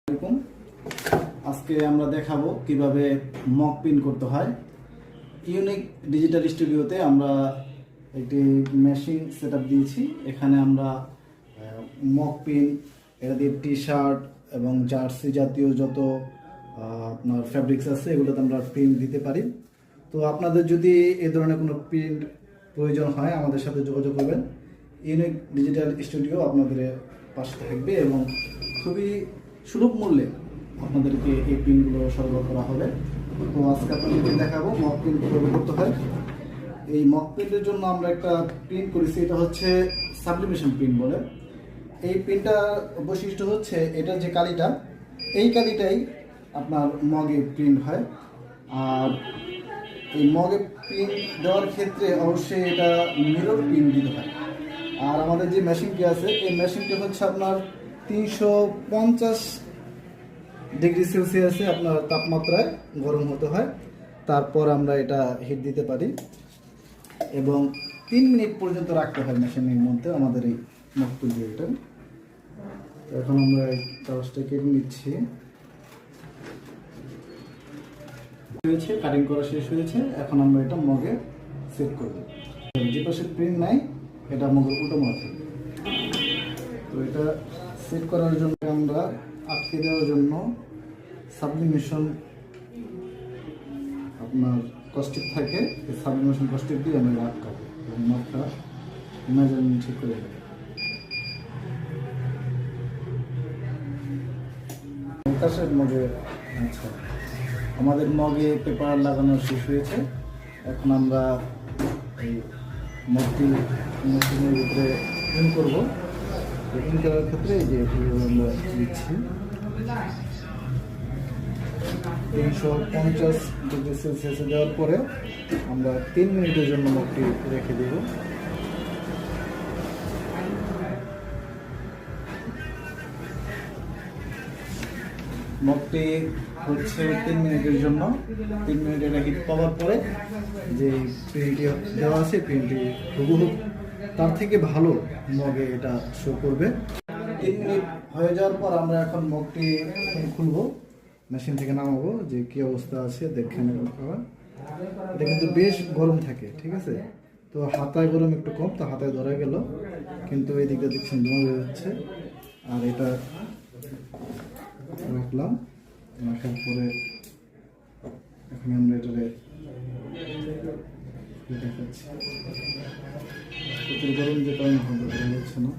আসসালামু আলাইকুম। আজকে আমরা দেখাবো কিভাবে মক প্রিন্ট করতে হয়। ইউনিক ডিজিটাল স্টুডিওতে আমরা একটি মেশিন সেটআপ দিয়েছি। এখানে আমরা মক প্রিন্ট, এটা দিয়ে টি শার্ট এবং জার্সি জাতীয় যত আপনার ফ্যাব্রিক্স আছে এগুলোতে আমরা প্রিন্ট দিতে পারি। তো আপনাদের যদি এই ধরনের কোনো প্রিন্ট প্রয়োজন হয় আমাদের সাথে যোগাযোগ করবেন। ইউনিক ডিজিটাল স্টুডিও আপনাদের পাশে থাকবে এবং খুবই সুলভ মূল্যে আপনাদেরকে এই প্রিন্টগুলো সরবরাহ করা হবে। তো আজকে আপনাদেরকে দেখাবো মক প্রিন্ট কীভাবে করতে হয়। এই মক প্রিন্টের জন্য আমরা একটা প্রিন্ট করেছি, এটা হচ্ছে সাবলিমেশন প্রিন্ট বলে। এই প্রিন্টটার বৈশিষ্ট্য হচ্ছে এটার যে কালিটা, এই কালিটাই আপনার মগে প্রিন্ট হয়। আর এই মগে প্রিন্ট দেওয়ার ক্ষেত্রে অবশ্যই এটা মিরর প্রিন্ট দিতে হয়। আর আমাদের যে মেশিনটি আছে এই মেশিনটি হচ্ছে আপনার 350 ডিগ্রি সেলসিয়াসে আপনার তাপমাত্রায় গরম হতে হয়। তারপর আমরা এটা হিট দিতে পারি এবং 3 মিনিট পর্যন্ত রাখতে হয় মেশিনের মধ্যে আমাদের এই মক প্রিন্টারটা। এখন আমরা এই কাগজটা কেটে নিচ্ছি। হয়েছে, কাটিং করা শেষ হয়েছে। এখন আমরা এটা মগে সেট করব। যে পাশে প্রিন্ট নাই এটা মগের উল্টো মাথা। তো এটা সেট করার জন্য আমরা আটকে দেওয়ার জন্য সাবলিমেশন আপনার কস্টিক থাকে, এই সাবলিমেশন কস্টিক দিয়ে আমরা আটকাবো এবং মাথা মেজারমেন্ট ঠিক করে দেবো। মগে আচ্ছা, আমাদের মগে পেপার লাগানো শেষ হয়েছে। এখন আমরা এই মগটি মেশিনের ভিতরে ইন করবো। ইন করার ক্ষেত্রে এই যে আমরা দিচ্ছি 350 ডিগ্রি সেলসিয়াসে দেওয়ার পরে আমরা 3 মিনিটের জন্য মগটি রেখে দেব। মগটি হচ্ছে 3 মিনিটের জন্য। 3 মিনিটের হিট পাওয়ার পরে যে প্রিন্টটি দেওয়া আছে প্রিন্টটি হুবহু তার থেকে ভালো মগে এটা শো করবে। 3 মিনিট হয়ে যাওয়ার পর আমরা এখন মগটি খুলবো, মেশিন থেকে নামাবো যে কি অবস্থা আছে দেখেন। এটা কিন্তু বেশ গরম থাকে, ঠিক আছে। তো হাতায় গরম একটু কম, তো হাতায় ধরা গেল, কিন্তু এই দিকটা দেখছেন ধোঁয়া বের হচ্ছে। আর এটা রাখলাম, রাখার পরে এখন আমরা এটারে দেখাচ্ছি। প্রচুর গরম যে কারণে হচ্ছে না।